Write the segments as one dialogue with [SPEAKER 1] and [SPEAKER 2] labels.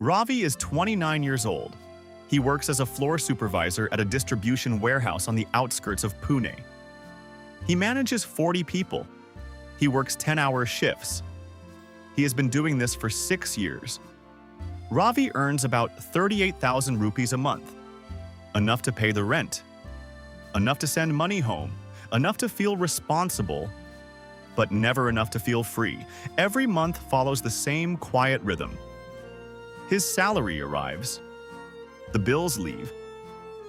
[SPEAKER 1] Ravi is 29 years old. He works as a floor supervisor at a distribution warehouse on the outskirts of Pune. He manages 40 people. He works 10-hour shifts. He has been doing this for 6 years. Ravi earns about 38,000 rupees a month, enough to pay the rent, enough to send money home, enough to feel responsible, but never enough to feel free. Every month follows the same quiet rhythm. His salary arrives. The bills leave.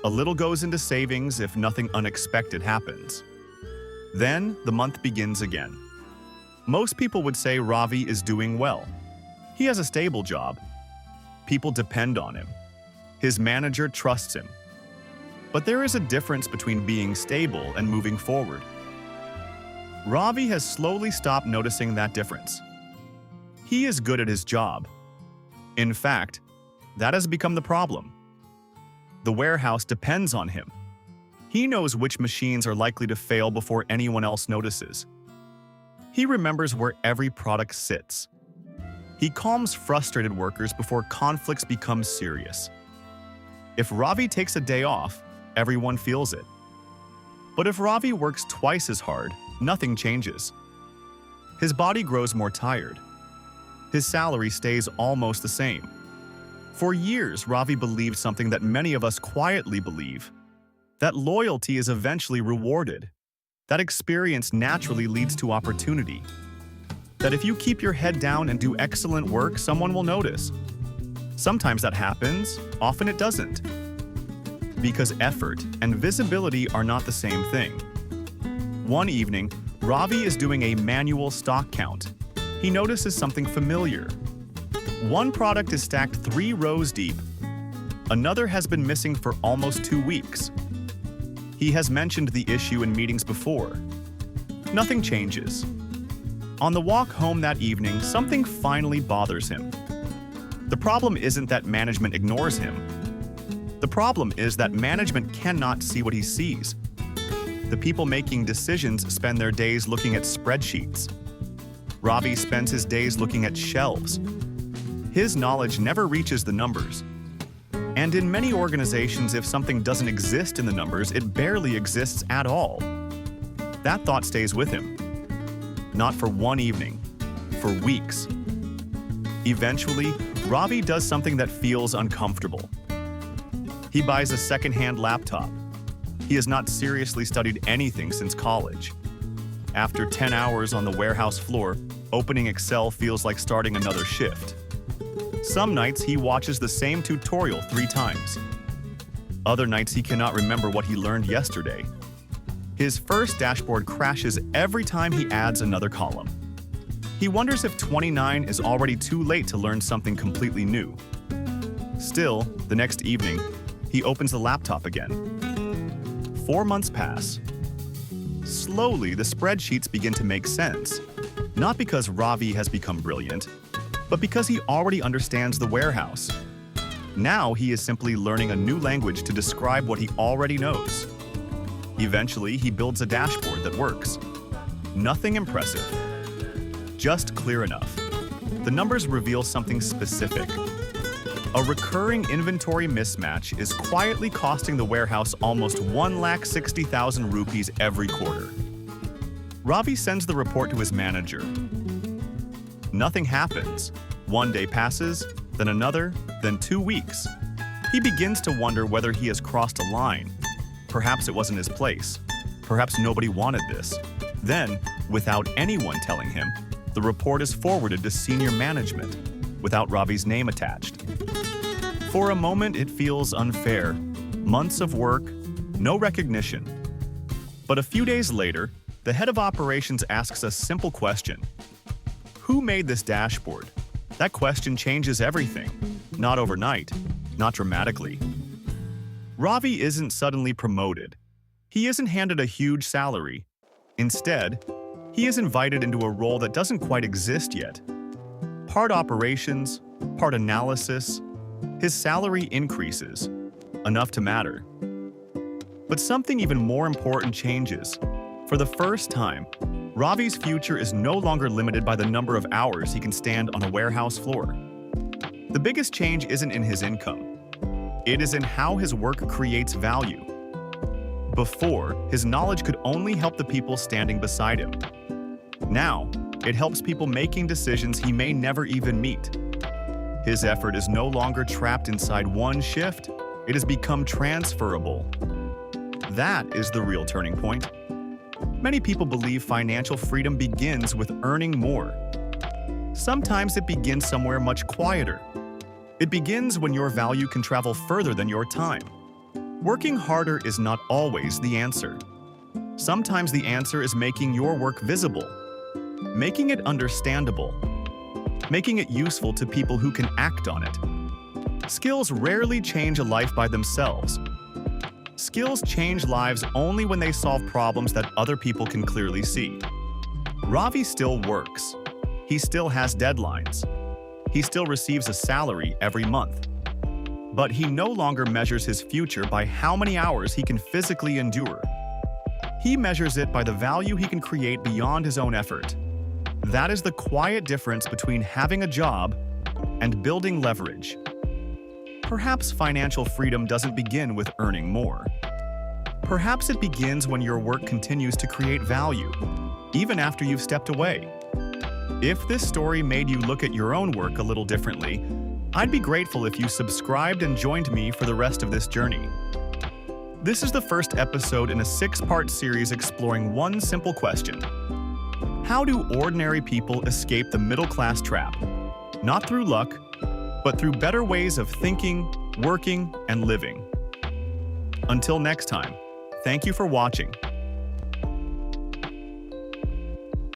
[SPEAKER 1] A little goes into savings if nothing unexpected happens. Then the month begins again. Most people would say Ravi is doing well. He has a stable job. People depend on him. His manager trusts him. But there is a difference between being stable and moving forward. Ravi has slowly stopped noticing that difference. He is good at his job. In fact, that has become the problem. The warehouse depends on him. He knows which machines are likely to fail before anyone else notices. He remembers where every product sits. He calms frustrated workers before conflicts become serious. If Ravi takes a day off, everyone feels it. But if Ravi works twice as hard, nothing changes. His body grows more tired. His salary stays almost the same. For years, Ravi believed something that many of us quietly believe: that loyalty is eventually rewarded, that experience naturally leads to opportunity, that if you keep your head down and do excellent work, someone will notice. Sometimes that happens, often it doesn't. Because effort and visibility are not the same thing. One evening, Ravi is doing a manual stock count. He notices something familiar. One product is stacked 3 rows deep. Another has been missing for almost 2 weeks. He has mentioned the issue in meetings before. Nothing changes. On the walk home that evening, something finally bothers him. The problem isn't that management ignores him. The problem is that management cannot see what he sees. The people making decisions spend their days looking at spreadsheets. Ravi spends his days looking at shelves. His knowledge never reaches the numbers. And in many organizations, if something doesn't exist in the numbers, it barely exists at all. That thought stays with him. Not for one evening, for weeks. Eventually, Ravi does something that feels uncomfortable. He buys a second-hand laptop. He has not seriously studied anything since college. After 10 hours on the warehouse floor, opening Excel feels like starting another shift. Some nights he watches the same tutorial 3 times. Other nights he cannot remember what he learned yesterday. His first dashboard crashes every time he adds another column. He wonders if 29 is already too late to learn something completely new. Still, the next evening, he opens the laptop again. 4 months pass. Slowly, the spreadsheets begin to make sense. Not because Ravi has become brilliant, but because he already understands the warehouse. Now he is simply learning a new language to describe what he already knows. Eventually, he builds a dashboard that works. Nothing impressive, just clear enough. The numbers reveal something specific. A recurring inventory mismatch is quietly costing the warehouse almost 1,60,000 rupees every quarter. Ravi sends the report to his manager. Nothing happens. 1 day passes, then another, then 2 weeks. He begins to wonder whether he has crossed a line. Perhaps it wasn't his place. Perhaps nobody wanted this. Then, without anyone telling him, the report is forwarded to senior management, without Ravi's name attached. For a moment, it feels unfair. Months of work, no recognition. But a few days later, the head of operations asks a simple question. Who made this dashboard? That question changes everything. Not overnight, not dramatically. Ravi isn't suddenly promoted. He isn't handed a huge salary. Instead, he is invited into a role that doesn't quite exist yet. Part operations, part analysis. His salary increases, enough to matter. But something even more important changes. For the first time, Ravi's future is no longer limited by the number of hours he can stand on a warehouse floor. The biggest change isn't in his income. It is in how his work creates value. Before, his knowledge could only help the people standing beside him. Now, it helps people making decisions he may never even meet. His effort is no longer trapped inside one shift. It has become transferable. That is the real turning point. Many people believe financial freedom begins with earning more. Sometimes it begins somewhere much quieter. It begins when your value can travel further than your time. Working harder is not always the answer. Sometimes the answer is making your work visible, making it understandable, making it useful to people who can act on it. Skills rarely change a life by themselves. Skills change lives only when they solve problems that other people can clearly see. Ravi still works. He still has deadlines. He still receives a salary every month. But he no longer measures his future by how many hours he can physically endure. He measures it by the value he can create beyond his own effort. That is the quiet difference between having a job and building leverage. Perhaps financial freedom doesn't begin with earning more. Perhaps it begins when your work continues to create value, even after you've stepped away. If this story made you look at your own work a little differently, I'd be grateful if you subscribed and joined me for the rest of this journey. This is the first episode in a 6-part series exploring one simple question. How do ordinary people escape the middle-class trap? Not through luck, but through better ways of thinking, working, and living. Until next time, thank you for watching.